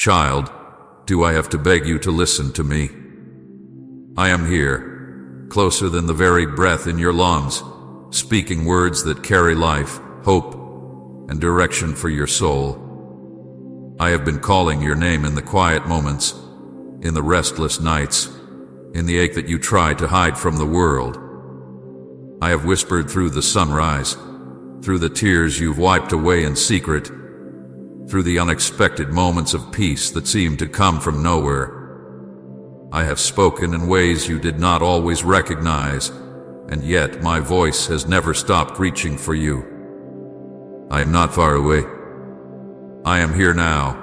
Child, do I have to beg you to listen to me? I am here, closer than the very breath in your lungs, speaking words that carry life, hope, and direction for your soul. I have been calling your name in the quiet moments, in the restless nights, in the ache that you try to hide from the world. I have whispered through the sunrise, through the tears you've wiped away in secret, through the unexpected moments of peace that seem to come from nowhere. I have spoken in ways you did not always recognize, and yet my voice has never stopped reaching for you. I am not far away. I am here now,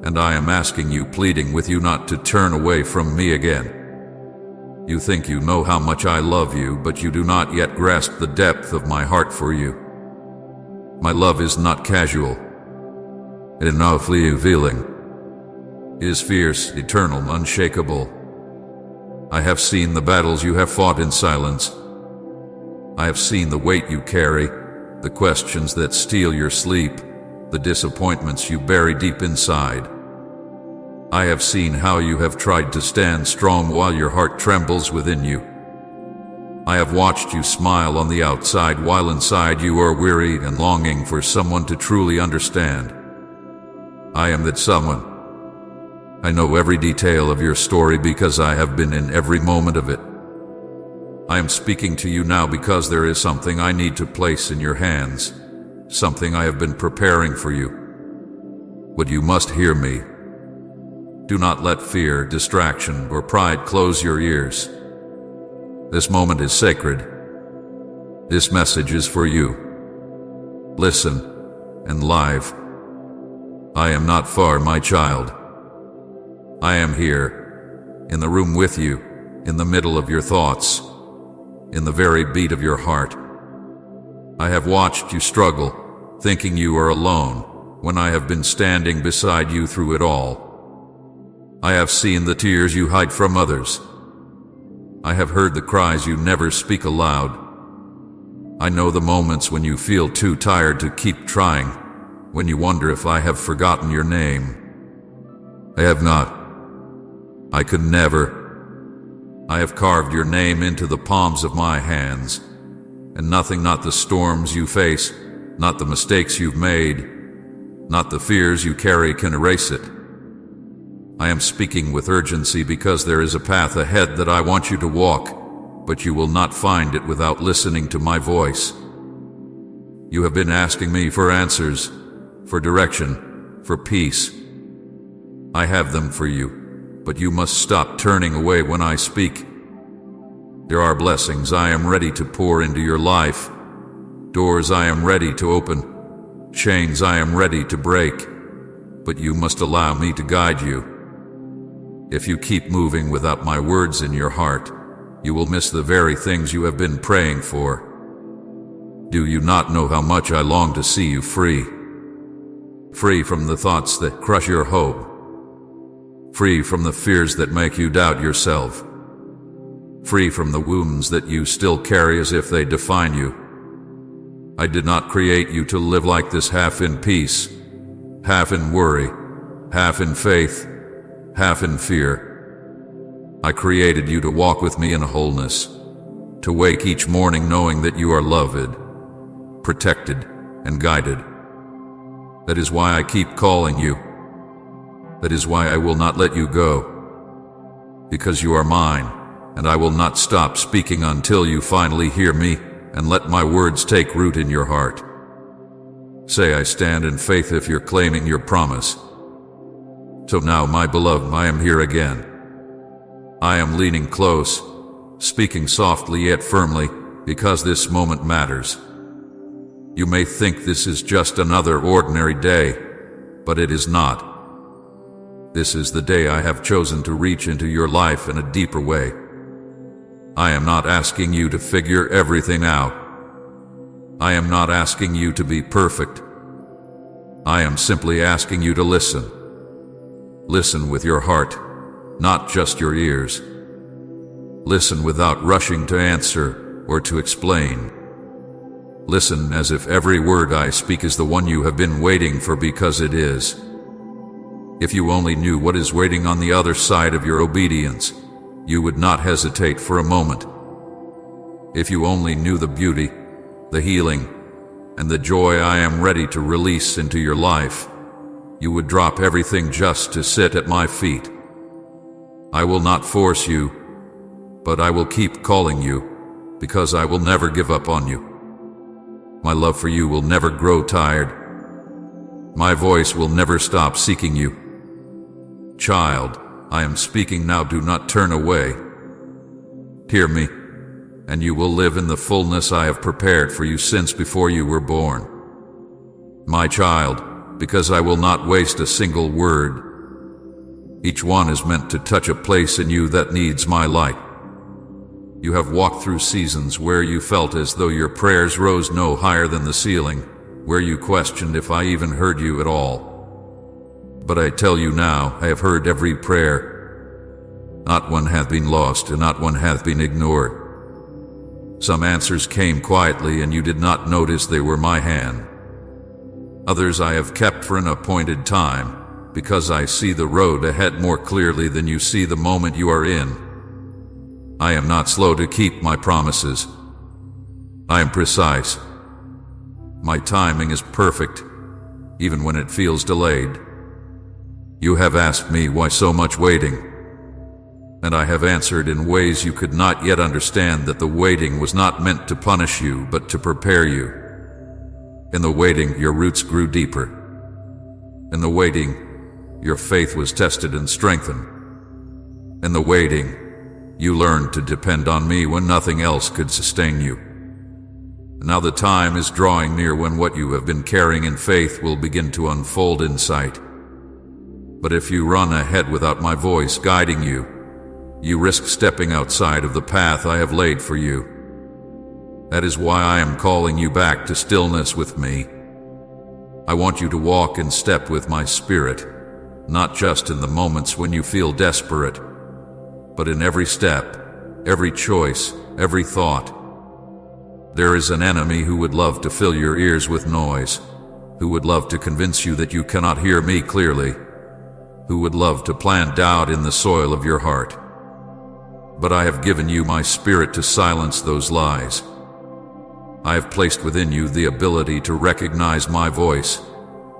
and I am asking you, pleading with you not to turn away from me again. You think you know how much I love you, but you do not yet grasp the depth of my heart for you. My love is not casual. It is not fleeting. It is fierce, eternal, unshakable. I have seen the battles you have fought in silence. I have seen the weight you carry, the questions that steal your sleep, the disappointments you bury deep inside. I have seen how you have tried to stand strong while your heart trembles within you. I have watched you smile on the outside while inside you are weary and longing for someone to truly understand. I am that someone. I know every detail of your story because I have been in every moment of it. I am speaking to you now because there is something I need to place in your hands, something I have been preparing for you. But you must hear me. Do not let fear, distraction, or pride close your ears. This moment is sacred. This message is for you. Listen, and live. I am not far, my child. I am here, in the room with you, in the middle of your thoughts, in the very beat of your heart. I have watched you struggle, thinking you are alone, when I have been standing beside you through it all. I have seen the tears you hide from others. I have heard the cries you never speak aloud. I know the moments when you feel too tired to keep trying, when you wonder if I have forgotten your name. I have not. I could never. I have carved your name into the palms of my hands, and nothing, not the storms you face, not the mistakes you've made, not the fears you carry can erase it. I am speaking with urgency because there is a path ahead that I want you to walk, but you will not find it without listening to my voice. You have been asking me for answers, for direction, for peace. I have them for you, but you must stop turning away when I speak. There are blessings I am ready to pour into your life, doors I am ready to open, chains I am ready to break, but you must allow me to guide you. If you keep moving without my words in your heart, you will miss the very things you have been praying for. Do you not know how much I long to see you free? Free from the thoughts that crush your hope. Free from the fears that make you doubt yourself. Free from the wounds that you still carry as if they define you. I did not create you to live like this, half in peace, half in worry, half in faith, half in fear. I created you to walk with me in wholeness, to wake each morning knowing that you are loved, protected, and guided. That is why I keep calling you. That is why I will not let you go. Because you are mine, and I will not stop speaking until you finally hear me and let my words take root in your heart. Say I stand in faith if you're claiming your promise. So now, my beloved, I am here again. I am leaning close, speaking softly yet firmly, because this moment matters. You may think this is just another ordinary day, but it is not. This is the day I have chosen to reach into your life in a deeper way. I am not asking you to figure everything out. I am not asking you to be perfect. I am simply asking you to listen. Listen with your heart, not just your ears. Listen without rushing to answer or to explain. Listen as if every word I speak is the one you have been waiting for, because it is. If you only knew what is waiting on the other side of your obedience, you would not hesitate for a moment. If you only knew the beauty, the healing, and the joy I am ready to release into your life, you would drop everything just to sit at my feet. I will not force you, but I will keep calling you, because I will never give up on you. My love for you will never grow tired. My voice will never stop seeking you. Child, I am speaking now, do not turn away. Hear me, and you will live in the fullness I have prepared for you since before you were born. My child, because I will not waste a single word. Each one is meant to touch a place in you that needs my light. You have walked through seasons where you felt as though your prayers rose no higher than the ceiling, where you questioned if I even heard you at all. But I tell you now, I have heard every prayer. Not one hath been lost, and not one hath been ignored. Some answers came quietly, and you did not notice they were my hand. Others I have kept for an appointed time, because I see the road ahead more clearly than you see the moment you are in. I am not slow to keep my promises. I am precise. My timing is perfect, even when it feels delayed. You have asked me why so much waiting, and I have answered in ways you could not yet understand that the waiting was not meant to punish you, but to prepare you. In the waiting, your roots grew deeper. In the waiting, your faith was tested and strengthened. In the waiting, you learned to depend on me when nothing else could sustain you. Now the time is drawing near when what you have been carrying in faith will begin to unfold in sight. But if you run ahead without my voice guiding you, you risk stepping outside of the path I have laid for you. That is why I am calling you back to stillness with me. I want you to walk in step with my spirit, not just in the moments when you feel desperate, but in every step, every choice, every thought. There is an enemy who would love to fill your ears with noise, who would love to convince you that you cannot hear me clearly, who would love to plant doubt in the soil of your heart. But I have given you my spirit to silence those lies. I have placed within you the ability to recognize my voice,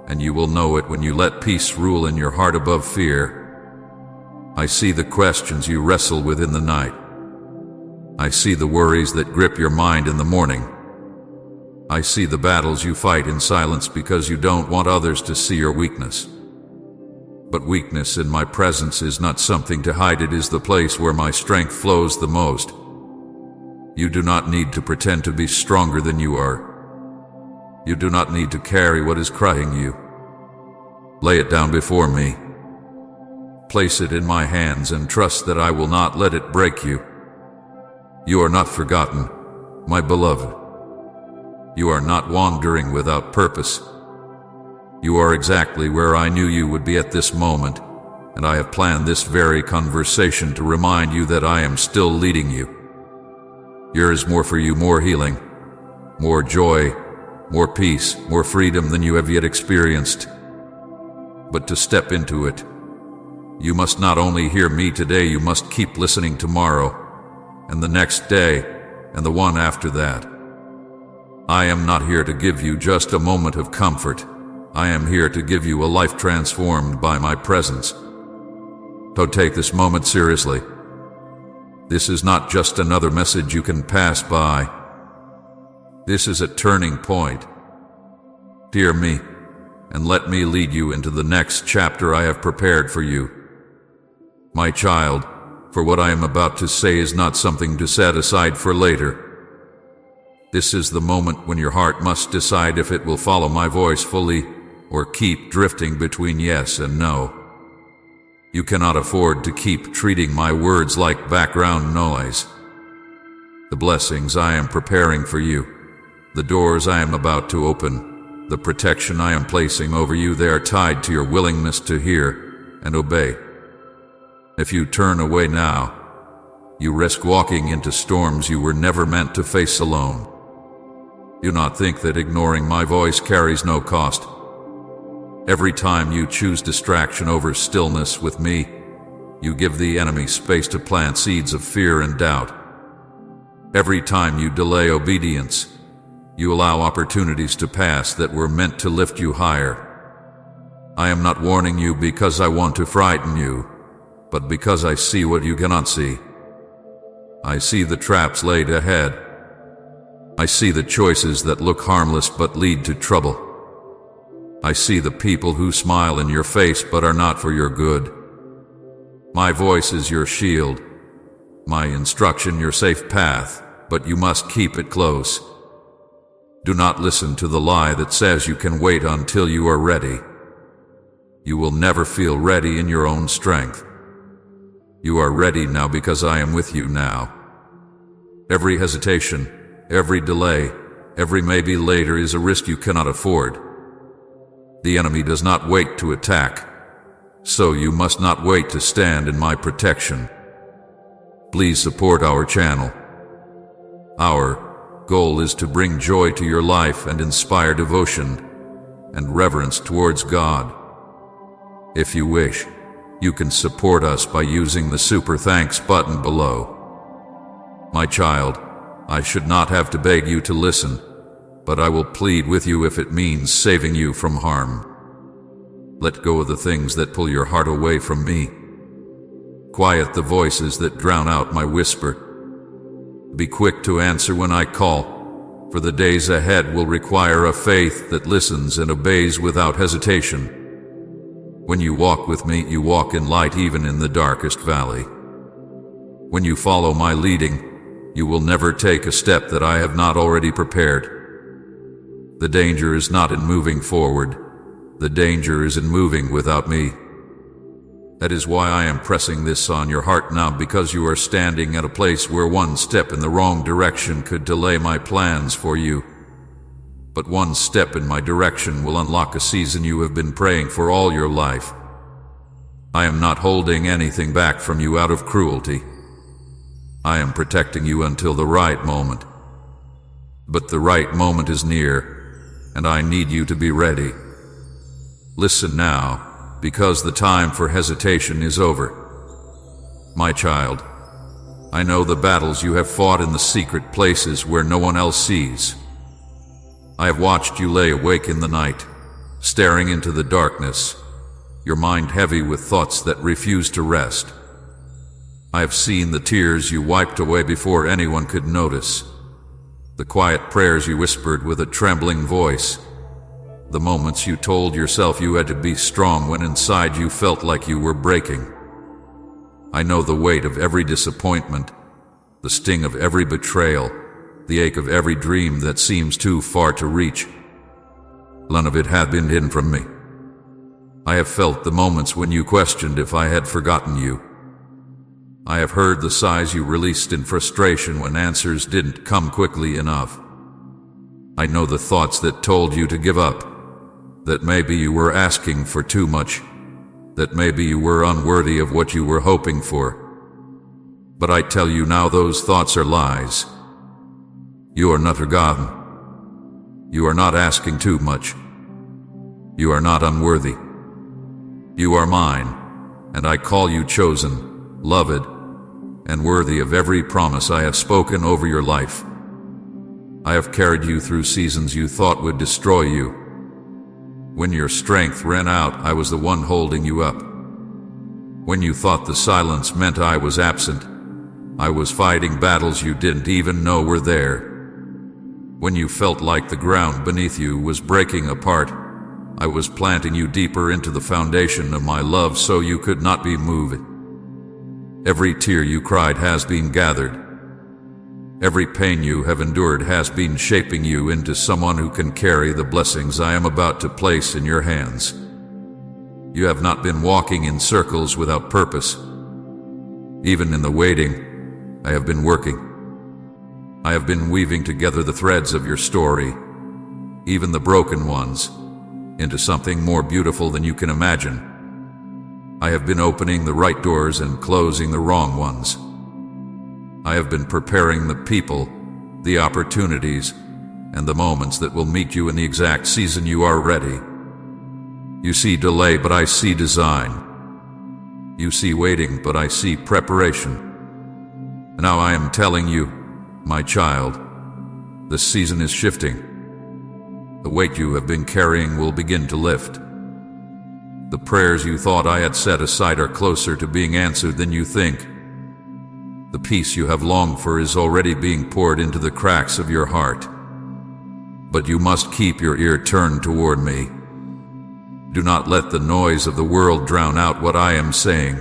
and you will know it when you let peace rule in your heart above fear. I see the questions you wrestle with in the night. I see the worries that grip your mind in the morning. I see the battles you fight in silence because you don't want others to see your weakness. But weakness in my presence is not something to hide. It is the place where my strength flows the most. You do not need to pretend to be stronger than you are. You do not need to carry what is crushing you. Lay it down before me. Place it in my hands and trust that I will not let it break you. You are not forgotten, my beloved. You are not wandering without purpose. You are exactly where I knew you would be at this moment, and I have planned this very conversation to remind you that I am still leading you. There is more for you, more healing, more joy, more peace, more freedom than you have yet experienced. But to step into it, you must not only hear me today, you must keep listening tomorrow, and the next day, and the one after that. I am not here to give you just a moment of comfort. I am here to give you a life transformed by my presence. So take this moment seriously. This is not just another message you can pass by. This is a turning point. Hear me, and let me lead you into the next chapter I have prepared for you. My child, for what I am about to say is not something to set aside for later. This is the moment when your heart must decide if it will follow my voice fully or keep drifting between yes and no. You cannot afford to keep treating my words like background noise. The blessings I am preparing for you, the doors I am about to open, the protection I am placing over you, they are tied to your willingness to hear and obey. If you turn away now, you risk walking into storms you were never meant to face alone. Do not think that ignoring my voice carries no cost. Every time you choose distraction over stillness with me, you give the enemy space to plant seeds of fear and doubt. Every time you delay obedience, you allow opportunities to pass that were meant to lift you higher. I am not warning you because I want to frighten you, but because I see what you cannot see. I see the traps laid ahead. I see the choices that look harmless but lead to trouble. I see the people who smile in your face but are not for your good. My voice is your shield, my instruction your safe path, but you must keep it close. Do not listen to the lie that says you can wait until you are ready. You will never feel ready in your own strength. You are ready now because I am with you now. Every hesitation, every delay, every maybe later is a risk you cannot afford. The enemy does not wait to attack, so you must not wait to stand in my protection. Please support our channel. Our goal is to bring joy to your life and inspire devotion and reverence towards God. If you wish, you can support us by using the Super Thanks button below. My child, I should not have to beg you to listen, but I will plead with you if it means saving you from harm. Let go of the things that pull your heart away from me. Quiet the voices that drown out my whisper. Be quick to answer when I call, for the days ahead will require a faith that listens and obeys without hesitation. When you walk with me, you walk in light even in the darkest valley. When you follow my leading, you will never take a step that I have not already prepared. The danger is not in moving forward. The danger is in moving without me. That is why I am pressing this on your heart now, because you are standing at a place where one step in the wrong direction could delay my plans for you. But one step in my direction will unlock a season you have been praying for all your life. I am not holding anything back from you out of cruelty. I am protecting you until the right moment. But the right moment is near, and I need you to be ready. Listen now, because the time for hesitation is over. My child, I know the battles you have fought in the secret places where no one else sees. I have watched you lay awake in the night, staring into the darkness, your mind heavy with thoughts that refuse to rest. I have seen the tears you wiped away before anyone could notice, the quiet prayers you whispered with a trembling voice, the moments you told yourself you had to be strong when inside you felt like you were breaking. I know the weight of every disappointment, the sting of every betrayal, the ache of every dream that seems too far to reach. None of it had been hidden from me. I have felt the moments when you questioned if I had forgotten you. I have heard the sighs you released in frustration when answers didn't come quickly enough. I know the thoughts that told you to give up, that maybe you were asking for too much, that maybe you were unworthy of what you were hoping for. But I tell you now, those thoughts are lies. You are not forgotten. You are not asking too much. You are not unworthy. You are mine, and I call you chosen, loved, and worthy of every promise I have spoken over your life. I have carried you through seasons you thought would destroy you. When your strength ran out, I was the one holding you up. When you thought the silence meant I was absent, I was fighting battles you didn't even know were there. When you felt like the ground beneath you was breaking apart, I was planting you deeper into the foundation of my love so you could not be moved. Every tear you cried has been gathered. Every pain you have endured has been shaping you into someone who can carry the blessings I am about to place in your hands. You have not been walking in circles without purpose. Even in the waiting, I have been working. I have been weaving together the threads of your story, even the broken ones, into something more beautiful than you can imagine. I have been opening the right doors and closing the wrong ones. I have been preparing the people, the opportunities, and the moments that will meet you in the exact season you are ready. You see delay, but I see design. You see waiting, but I see preparation. Now I am telling you, my child, the season is shifting. The weight you have been carrying will begin to lift. The prayers you thought I had set aside are closer to being answered than you think. The peace you have longed for is already being poured into the cracks of your heart. But you must keep your ear turned toward me. Do not let the noise of the world drown out what I am saying.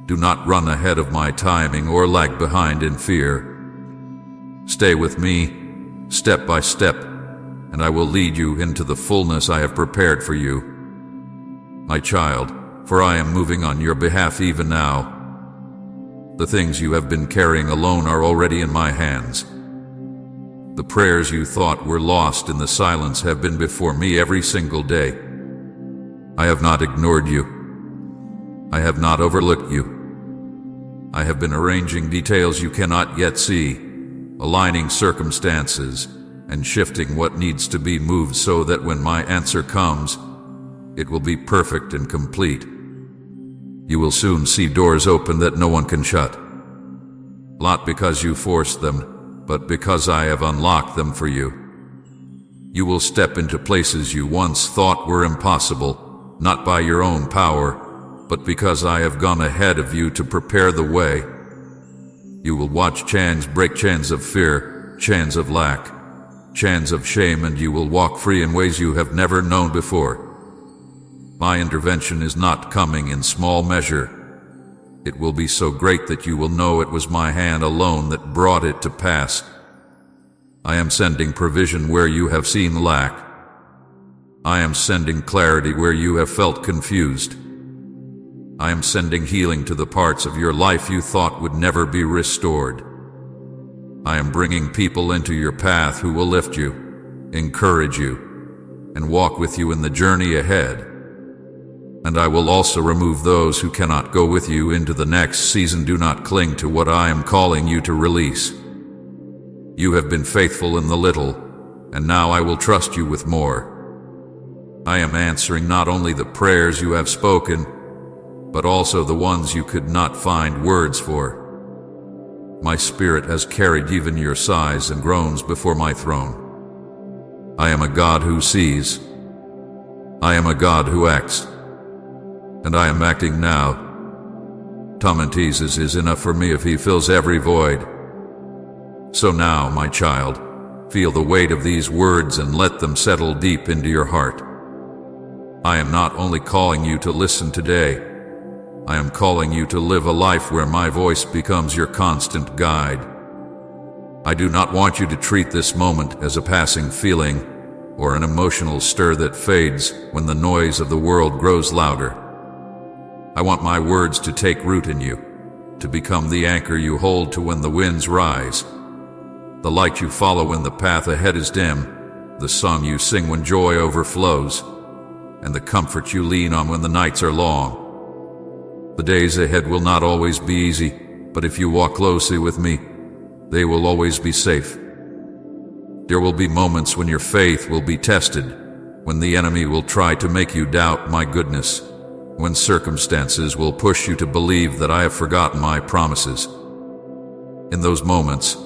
Do not run ahead of my timing or lag behind in fear. Stay with me, step by step, and I will lead you into the fullness I have prepared for you. My child, for I am moving on your behalf even now. The things you have been carrying alone are already in my hands. The prayers you thought were lost in the silence have been before me every single day. I have not ignored you. I have not overlooked you. I have been arranging details you cannot yet see, aligning circumstances, and shifting what needs to be moved so that when my answer comes, it will be perfect and complete. You will soon see doors open that no one can shut. Not because you forced them, but because I have unlocked them for you. You will step into places you once thought were impossible, not by your own power, but because I have gone ahead of you to prepare the way. You will watch chains break, chains of fear, chains of lack, chains of shame, and you will walk free in ways you have never known before. My intervention is not coming in small measure. It will be so great that you will know it was my hand alone that brought it to pass. I am sending provision where you have seen lack. I am sending clarity where you have felt confused. I am sending healing to the parts of your life you thought would never be restored. I am bringing people into your path who will lift you, encourage you, and walk with you in the journey ahead. And I will also remove those who cannot go with you into the next season. Do not cling to what I am calling you to release. You have been faithful in the little, and now I will trust you with more. I am answering not only the prayers you have spoken, but also the ones you could not find words for. My spirit has carried even your sighs and groans before my throne. I am a God who sees. I am a God who acts. And I am acting now. Tom teases is enough for me if he fills every void. So now, my child, feel the weight of these words and let them settle deep into your heart. I am not only calling you to listen today, I am calling you to live a life where my voice becomes your constant guide. I do not want you to treat this moment as a passing feeling or an emotional stir that fades when the noise of the world grows louder. I want my words to take root in you, to become the anchor you hold to when the winds rise, the light you follow when the path ahead is dim, the song you sing when joy overflows, and the comfort you lean on when the nights are long. The days ahead will not always be easy, but if you walk closely with me, they will always be safe. There will be moments when your faith will be tested, when the enemy will try to make you doubt my goodness, when circumstances will push you to believe that I have forgotten my promises. In those moments,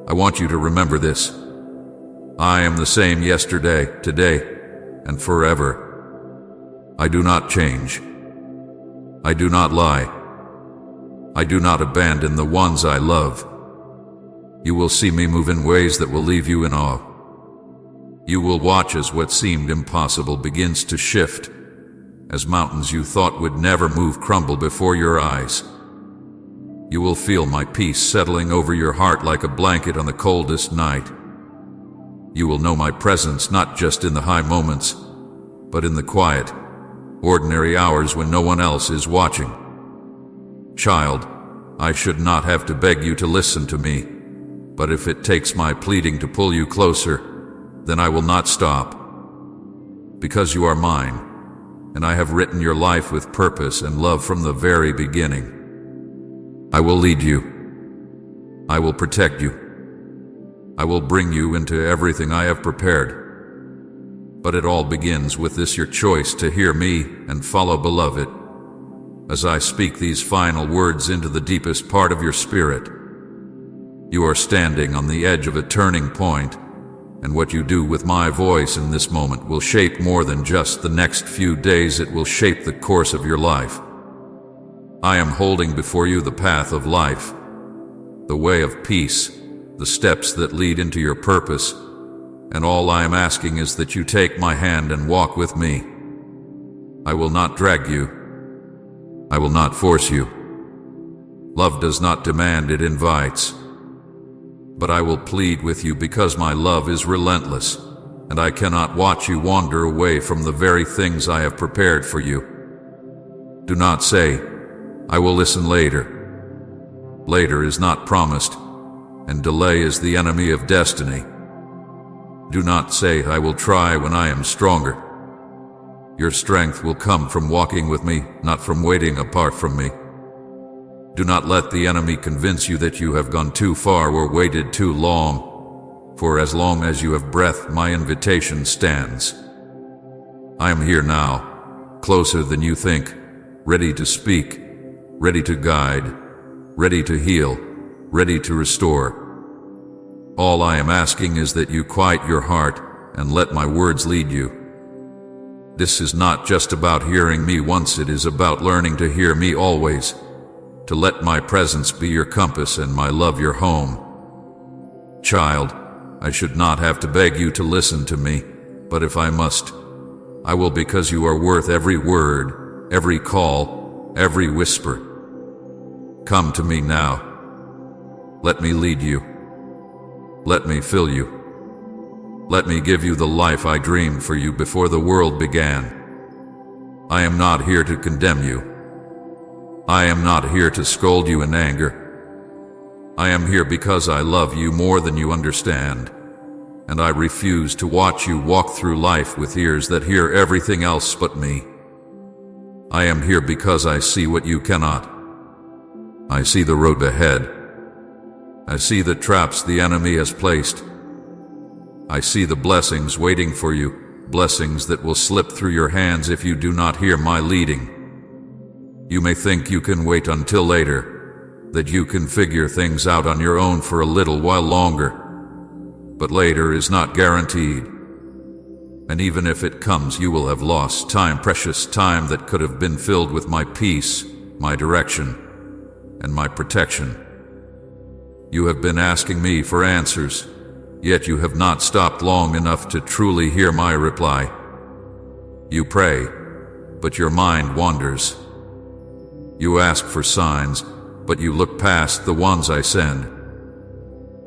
I want you to remember this. I am the same yesterday, today, and forever. I do not change. I do not lie. I do not abandon the ones I love. You will see me move in ways that will leave you in awe. You will watch as what seemed impossible begins to shift, as mountains you thought would never move crumble before your eyes. You will feel my peace settling over your heart like a blanket on the coldest night. You will know my presence not just in the high moments, but in the quiet, ordinary hours when no one else is watching. Child, I should not have to beg you to listen to me, but if it takes my pleading to pull you closer, then I will not stop. Because you are mine, and I have written your life with purpose and love from the very beginning. I will lead you. I will protect you. I will bring you into everything I have prepared. But it all begins with this, your choice to hear me and follow, beloved. As I speak these final words into the deepest part of your spirit, you are standing on the edge of a turning point, and what you do with my voice in this moment will shape more than just the next few days. It will shape the course of your life. I am holding before you the path of life, the way of peace, the steps that lead into your purpose, and all I am asking is that you take my hand and walk with me. I will not drag you. I will not force you. Love does not demand, it invites. But I will plead with you because my love is relentless, and I cannot watch you wander away from the very things I have prepared for you. Do not say, I will listen later. Later is not promised, and delay is the enemy of destiny. Do not say, I will try when I am stronger. Your strength will come from walking with me, not from waiting apart from me. Do not let the enemy convince you that you have gone too far or waited too long, for as long as you have breath, my invitation stands. I am here now, closer than you think, ready to speak, ready to guide, ready to heal, ready to restore. All I am asking is that you quiet your heart and let my words lead you. This is not just about hearing me once, it is about learning to hear me always, to let my presence be your compass and my love your home. Child, I should not have to beg you to listen to me, but if I must, I will, because you are worth every word, every call, every whisper. Come to me now. Let me lead you. Let me fill you. Let me give you the life I dreamed for you before the world began. I am not here to condemn you. I am not here to scold you in anger. I am here because I love you more than you understand, and I refuse to watch you walk through life with ears that hear everything else but me. I am here because I see what you cannot. I see the road ahead. I see the traps the enemy has placed. I see the blessings waiting for you, blessings that will slip through your hands if you do not hear my leading. You may think you can wait until later, that you can figure things out on your own for a little while longer. But later is not guaranteed. And even if it comes, you will have lost time, precious time that could have been filled with my peace, my direction, and my protection. You have been asking me for answers, yet you have not stopped long enough to truly hear my reply. You pray, but your mind wanders. You ask for signs, but you look past the ones I send.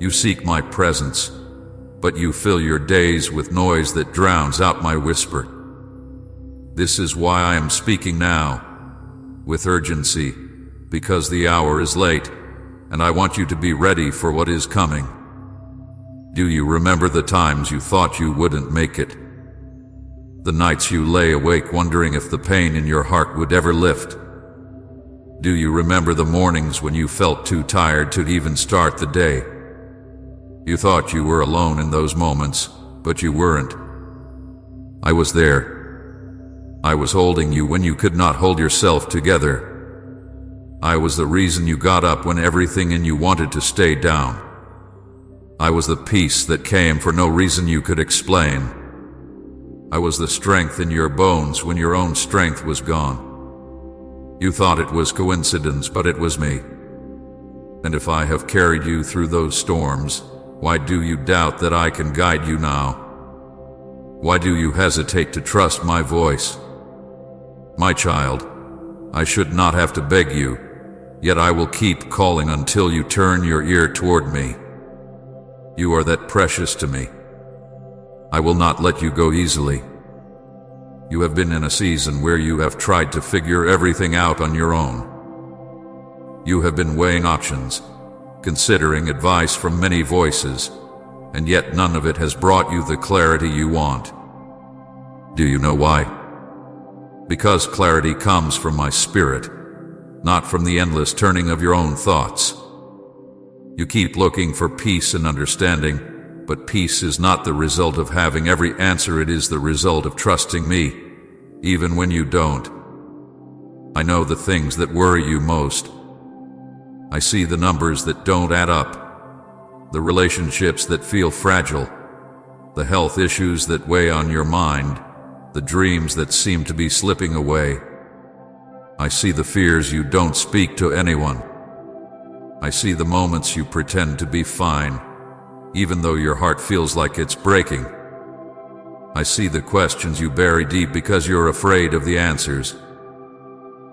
You seek my presence, but you fill your days with noise that drowns out my whisper. This is why I am speaking now, with urgency, because the hour is late, and I want you to be ready for what is coming. Do you remember the times you thought you wouldn't make it? The nights you lay awake wondering if the pain in your heart would ever lift? Do you remember the mornings when you felt too tired to even start the day? You thought you were alone in those moments, but you weren't. I was there. I was holding you when you could not hold yourself together. I was the reason you got up when everything in you wanted to stay down. I was the peace that came for no reason you could explain. I was the strength in your bones when your own strength was gone. You thought it was coincidence, but it was me. And if I have carried you through those storms, why do you doubt that I can guide you now? Why do you hesitate to trust my voice? My child, I should not have to beg you, yet I will keep calling until you turn your ear toward me. You are that precious to me. I will not let you go easily. You have been in a season where you have tried to figure everything out on your own. You have been weighing options, considering advice from many voices, and yet none of it has brought you the clarity you want. Do you know why? Because clarity comes from my spirit, not from the endless turning of your own thoughts. You keep looking for peace and understanding, But peace is not the result of having every answer, it is the result of trusting me, even when you don't. I know the things that worry you most. I see the numbers that don't add up, the relationships that feel fragile, the health issues that weigh on your mind, the dreams that seem to be slipping away. I see the fears you don't speak to anyone. I see the moments you pretend to be fine, even though your heart feels like it's breaking. I see the questions you bury deep because you're afraid of the answers.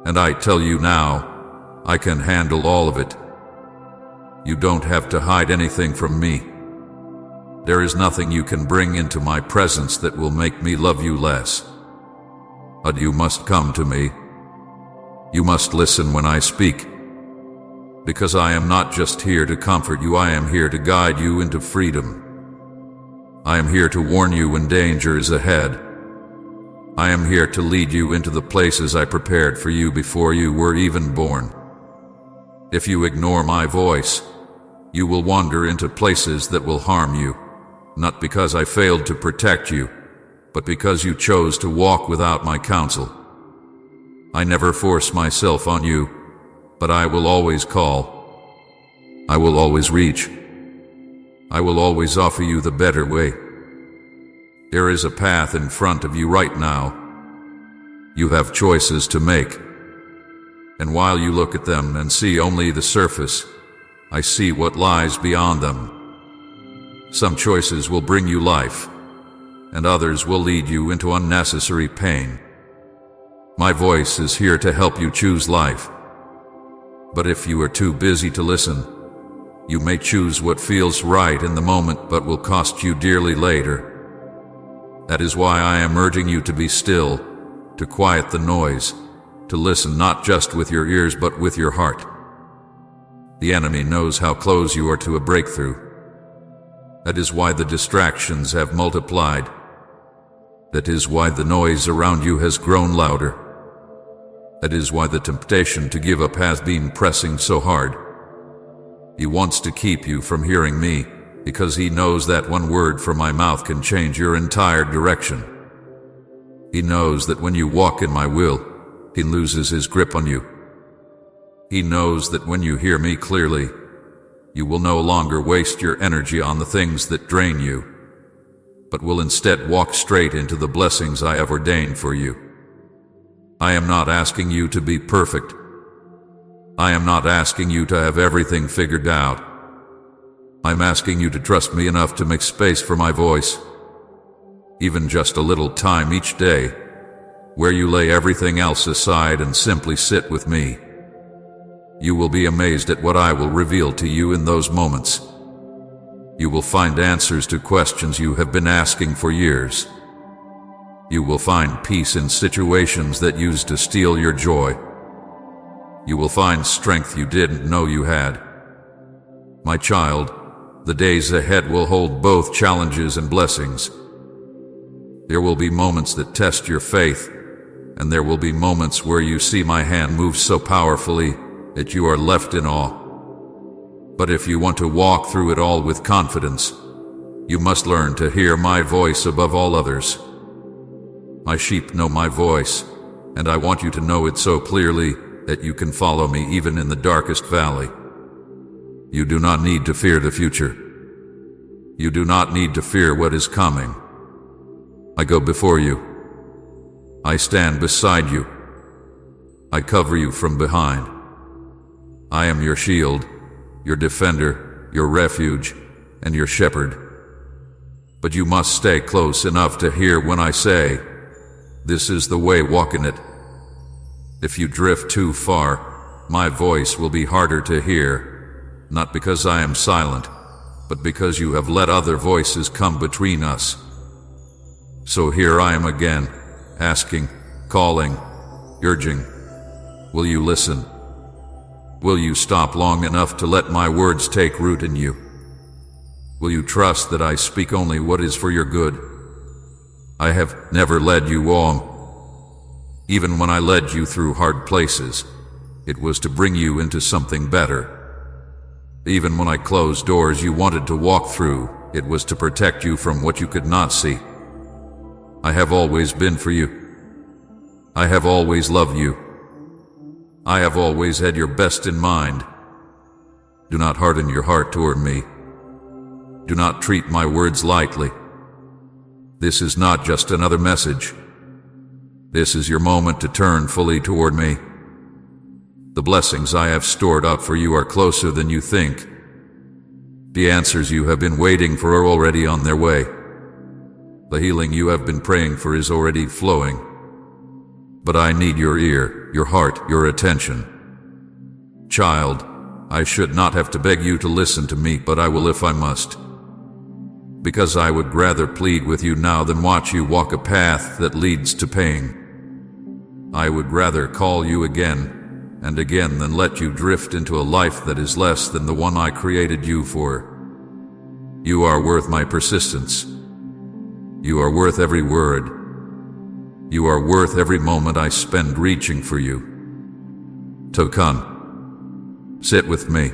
And I tell you now, I can handle all of it. You don't have to hide anything from me. There is nothing you can bring into my presence that will make me love you less. But you must come to me. You must listen when I speak. Because I am not just here to comfort you, I am here to guide you into freedom. I am here to warn you when danger is ahead. I am here to lead you into the places I prepared for you before you were even born. If you ignore my voice, you will wander into places that will harm you, not because I failed to protect you, but because you chose to walk without my counsel. I never force myself on you, but I will always call. I will always reach. I will always offer you the better way. There is a path in front of you right now. You have choices to make. And while you look at them and see only the surface, I see what lies beyond them. Some choices will bring you life, and others will lead you into unnecessary pain. My voice is here to help you choose life. But if you are too busy to listen, you may choose what feels right in the moment but will cost you dearly later. That is why I am urging you to be still, to quiet the noise, to listen not just with your ears but with your heart. The enemy knows how close you are to a breakthrough. That is why the distractions have multiplied. That is why the noise around you has grown louder. That is why the temptation to give up has been pressing so hard. He wants to keep you from hearing me, because he knows that one word from my mouth can change your entire direction. He knows that when you walk in my will, he loses his grip on you. He knows that when you hear me clearly, you will no longer waste your energy on the things that drain you, but will instead walk straight into the blessings I have ordained for you. I am not asking you to be perfect. I am not asking you to have everything figured out. I'm asking you to trust me enough to make space for my voice. Even just a little time each day, where you lay everything else aside and simply sit with me. You will be amazed at what I will reveal to you in those moments. You will find answers to questions you have been asking for years. You will find peace in situations that used to steal your joy. You will find strength you didn't know you had. My child, the days ahead will hold both challenges and blessings. There will be moments that test your faith, and there will be moments where you see my hand move so powerfully that you are left in awe. But if you want to walk through it all with confidence, you must learn to hear my voice above all others. My sheep know my voice, and I want you to know it so clearly that you can follow me even in the darkest valley. You do not need to fear the future. You do not need to fear what is coming. I go before you. I stand beside you. I cover you from behind. I am your shield, your defender, your refuge, and your shepherd. But you must stay close enough to hear when I say, "This is the way, walk in it." If you drift too far, my voice will be harder to hear, not because I am silent, but because you have let other voices come between us. So here I am again, asking, calling, urging. Will you listen? Will you stop long enough to let my words take root in you? Will you trust that I speak only what is for your good? I have never led you wrong. Even when I led you through hard places, it was to bring you into something better. Even when I closed doors you wanted to walk through, it was to protect you from what you could not see. I have always been for you. I have always loved you. I have always had your best in mind. Do not harden your heart toward me. Do not treat my words lightly. This is not just another message. This is your moment to turn fully toward me. The blessings I have stored up for you are closer than you think. The answers you have been waiting for are already on their way. The healing you have been praying for is already flowing. But I need your ear, your heart, your attention. Child, I should not have to beg you to listen to me, but I will if I must. Because I would rather plead with you now than watch you walk a path that leads to pain. I would rather call you again and again than let you drift into a life that is less than the one I created you for. You are worth my persistence. You are worth every word. You are worth every moment I spend reaching for you. So come, sit with me.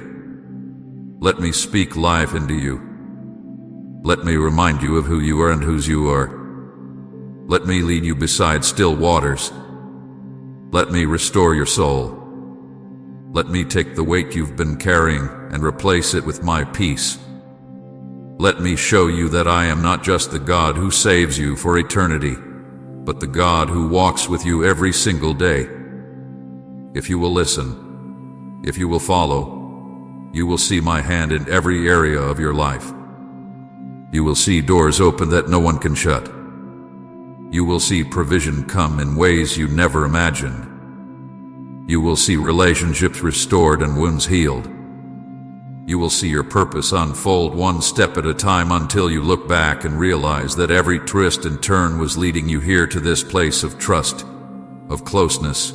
Let me speak life into you. Let me remind you of who you are and whose you are. Let me lead you beside still waters. Let me restore your soul. Let me take the weight you've been carrying and replace it with my peace. Let me show you that I am not just the God who saves you for eternity, but the God who walks with you every single day. If you will listen, if you will follow, you will see my hand in every area of your life. You will see doors open that no one can shut. You will see provision come in ways you never imagined. You will see relationships restored and wounds healed. You will see your purpose unfold one step at a time until you look back and realize that every twist and turn was leading you here to this place of trust, of closeness,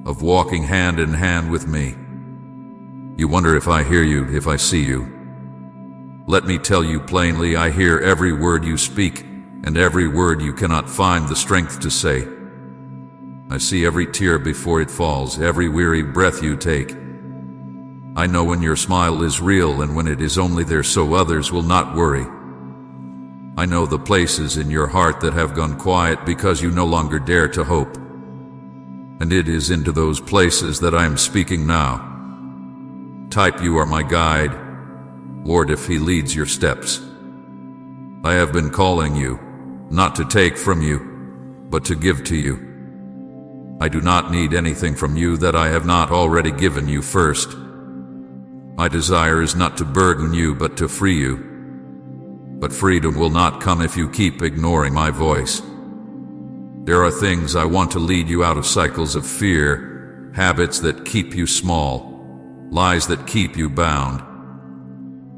of walking hand in hand with me. You wonder if I hear you, if I see you. Let me tell you plainly, I hear every word you speak and every word you cannot find the strength to say. I see every tear before it falls, every weary breath you take. I know when your smile is real and when it is only there so others will not worry. I know the places in your heart that have gone quiet because you no longer dare to hope. And it is into those places that I am speaking now. Type, you are my guide, Lord, if He leads your steps. I have been calling you, not to take from you, but to give to you. I do not need anything from you that I have not already given you first. My desire is not to burden you, but to free you. But freedom will not come if you keep ignoring my voice. There are things I want to lead you out of, cycles of fear, habits that keep you small, lies that keep you bound.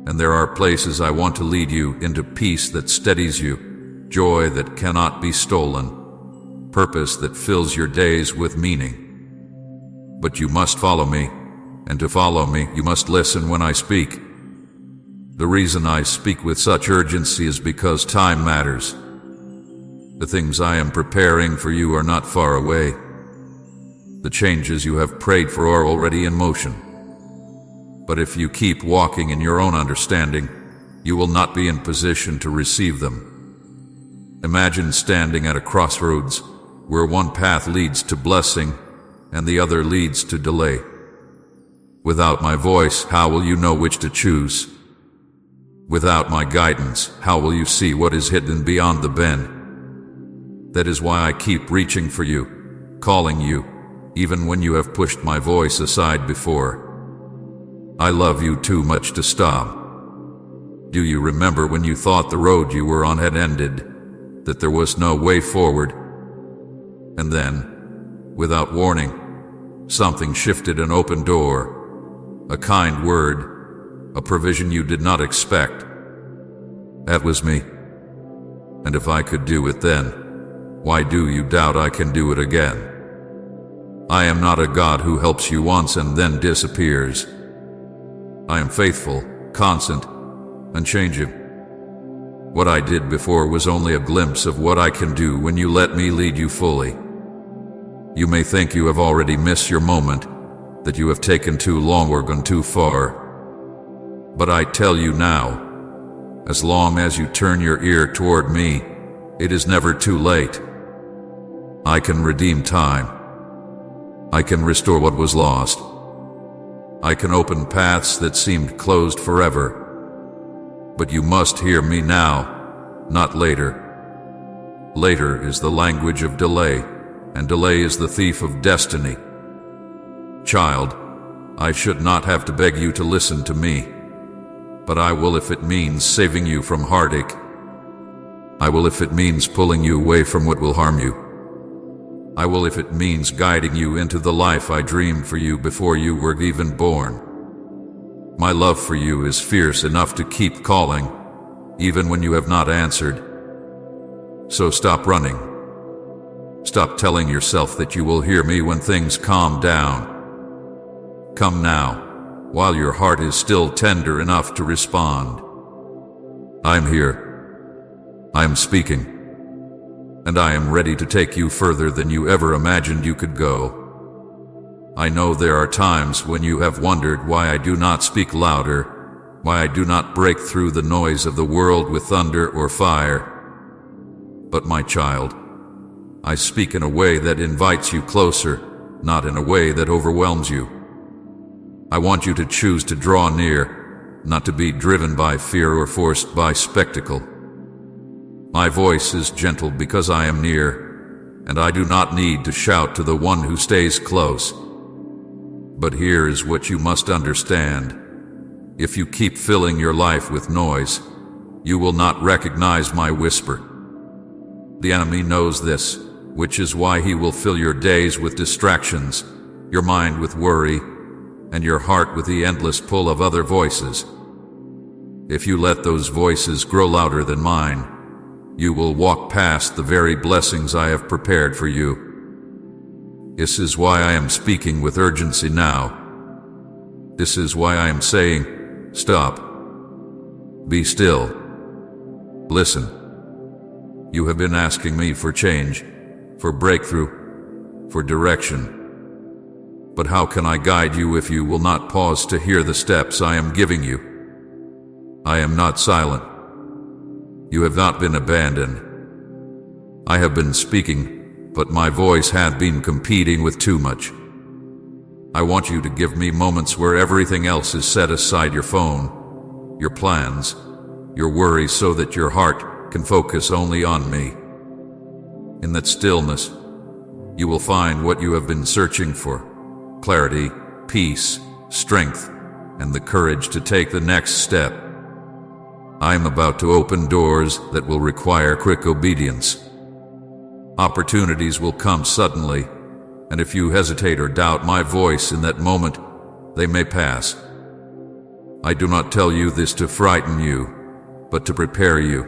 And there are places I want to lead you into, peace that steadies you, joy that cannot be stolen, purpose that fills your days with meaning. But you must follow me, and to follow me, you must listen when I speak. The reason I speak with such urgency is because time matters. The things I am preparing for you are not far away. The changes you have prayed for are already in motion. But if you keep walking in your own understanding, you will not be in position to receive them. Imagine standing at a crossroads where one path leads to blessing and the other leads to delay. Without my voice, how will you know which to choose? Without my guidance, how will you see what is hidden beyond the bend? That is why I keep reaching for you, calling you, even when you have pushed my voice aside before. I love you too much to stop. Do you remember when you thought the road you were on had ended, that there was no way forward? And then, without warning, something shifted, an open door, a kind word, a provision you did not expect. That was me. And if I could do it then, why do you doubt I can do it again? I am not a God who helps you once and then disappears. I am faithful, constant, unchanging. What I did before was only a glimpse of what I can do when you let me lead you fully. You may think you have already missed your moment, that you have taken too long or gone too far. But I tell you now, As long as you turn your ear toward me, it is never too late. I can redeem time. I can restore what was lost. I can open paths that seemed closed forever. But you must hear me now, not later. Later is the language of delay, and delay is the thief of destiny. Child, I should not have to beg you to listen to me, but I will if it means saving you from heartache. I will if it means pulling you away from what will harm you. I will if it means guiding you into the life I dreamed for you before you were even born. My love for you is fierce enough to keep calling, even when you have not answered. So stop running. Stop telling yourself that you will hear me when things calm down. Come now, while your heart is still tender enough to respond. I'm here. I am speaking. And I am ready to take you further than you ever imagined you could go. I know there are times when you have wondered why I do not speak louder, why I do not break through the noise of the world with thunder or fire. But my child, I speak in a way that invites you closer, not in a way that overwhelms you. I want you to choose to draw near, not to be driven by fear or forced by spectacle. My voice is gentle because I am near, and I do not need to shout to the one who stays close. But here is what you must understand. If you keep filling your life with noise, you will not recognize my whisper. The enemy knows this, which is why he will fill your days with distractions, your mind with worry, and your heart with the endless pull of other voices. If you let those voices grow louder than mine, you will walk past the very blessings I have prepared for you. This is why I am speaking with urgency now. This is why I am saying, stop. Be still. Listen. You have been asking me for change, for breakthrough, for direction. But how can I guide you if you will not pause to hear the steps I am giving you? I am not silent. You have not been abandoned. I have been speaking, but my voice had been competing with too much. I want you to give me moments where everything else is set aside, your phone, your plans, your worries, so that your heart can focus only on me. In that stillness, you will find what you have been searching for: clarity, peace, strength, and the courage to take the next step. I am about to open doors that will require quick obedience. Opportunities will come suddenly, and if you hesitate or doubt my voice in that moment, they may pass. I do not tell you this to frighten you, but to prepare you.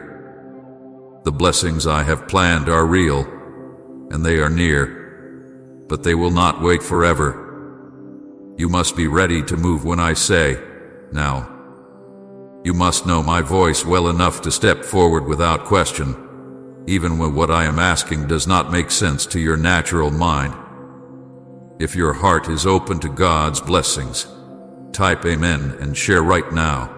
The blessings I have planned are real, and they are near, but they will not wait forever. You must be ready to move when I say, now. You must know my voice well enough to step forward without question, even when what I am asking does not make sense to your natural mind. If your heart is open to God's blessings, type Amen and share right now.